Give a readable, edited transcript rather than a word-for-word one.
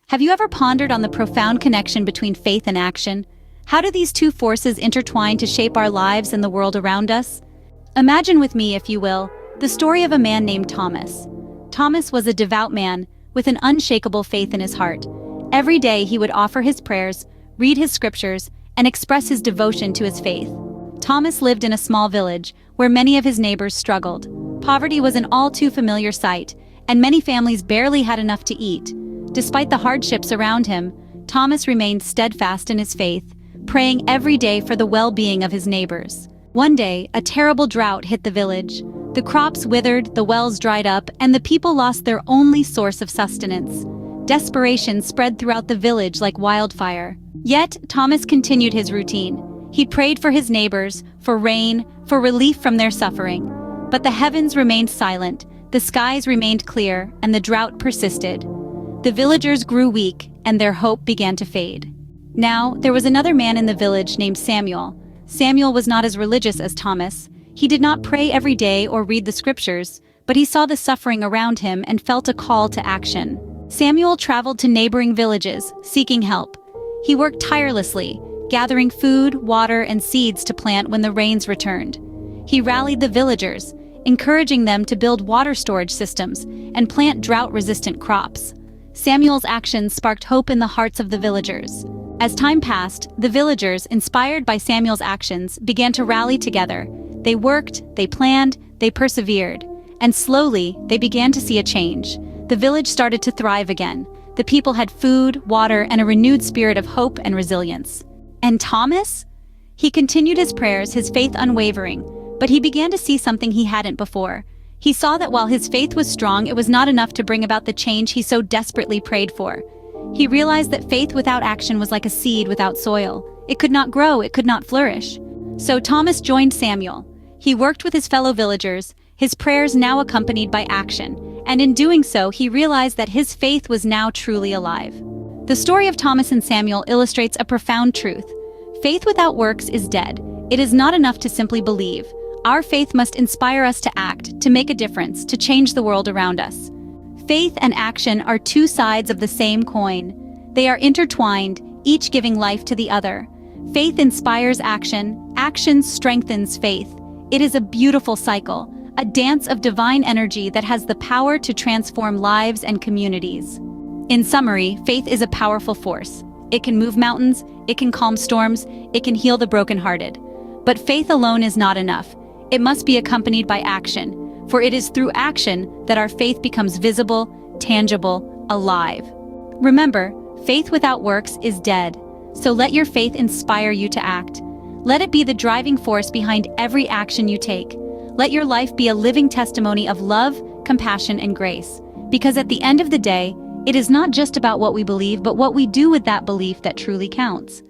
Have you ever pondered on the profound connection between faith and action? How do these two forces intertwine to shape our lives and the world around us? Imagine with me, if you will, the story of a man named Thomas. Thomas was a devout man with an unshakable faith in his heart. Every day he would offer his prayers, read his scriptures, and express his devotion to his faith. Thomas lived in a small village where many of his neighbors struggled. Poverty was an all too familiar sight, and many families barely had enough to eat. Despite the hardships around him, Thomas remained steadfast in his faith, praying every day for the well-being of his neighbors. One day, a terrible drought hit the village. The crops withered, the wells dried up, and the people lost their only source of sustenance. Desperation spread throughout the village like wildfire. Yet, Thomas continued his routine. He prayed for his neighbors, for rain, for relief from their suffering. But the heavens remained silent, the skies remained clear, and the drought persisted. The villagers grew weak, and their hope began to fade. Now, there was another man in the village named Samuel. Samuel was not as religious as Thomas. He did not pray every day or read the scriptures, but he saw the suffering around him and felt a call to action. Samuel traveled to neighboring villages, seeking help. He worked tirelessly, gathering food, water, and seeds to plant when the rains returned. He rallied the villagers, encouraging them to build water storage systems and plant drought-resistant crops. Samuel's actions sparked hope in the hearts of the villagers. As time passed, the villagers, inspired by Samuel's actions, began to rally together. They worked, they planned, they persevered. And slowly, they began to see a change. The village started to thrive again. The people had food, water, and a renewed spirit of hope and resilience. And Thomas? He continued his prayers, his faith unwavering, but he began to see something he hadn't before. He saw that while his faith was strong, it was not enough to bring about the change he so desperately prayed for. He realized that faith without action was like a seed without soil. It could not grow, it could not flourish. So Thomas joined Samuel. He worked with his fellow villagers, his prayers now accompanied by action, and in doing so, he realized that his faith was now truly alive. The story of Thomas and Samuel illustrates a profound truth. Faith without works is dead. It is not enough to simply believe. Our faith must inspire us to act, to make a difference, to change the world around us. Faith and action are two sides of the same coin. They are intertwined, each giving life to the other. Faith inspires action, action strengthens faith. It is a beautiful cycle, a dance of divine energy that has the power to transform lives and communities. In summary, faith is a powerful force. It can move mountains, it can calm storms, it can heal the brokenhearted. But faith alone is not enough. It must be accompanied by action, for it is through action that our faith becomes visible, tangible, alive. Remember, faith without works is dead, so let your faith inspire you to act. Let it be the driving force behind every action you take. Let your life be a living testimony of love, compassion, and grace. Because at the end of the day, it is not just about what we believe, but what we do with that belief that truly counts.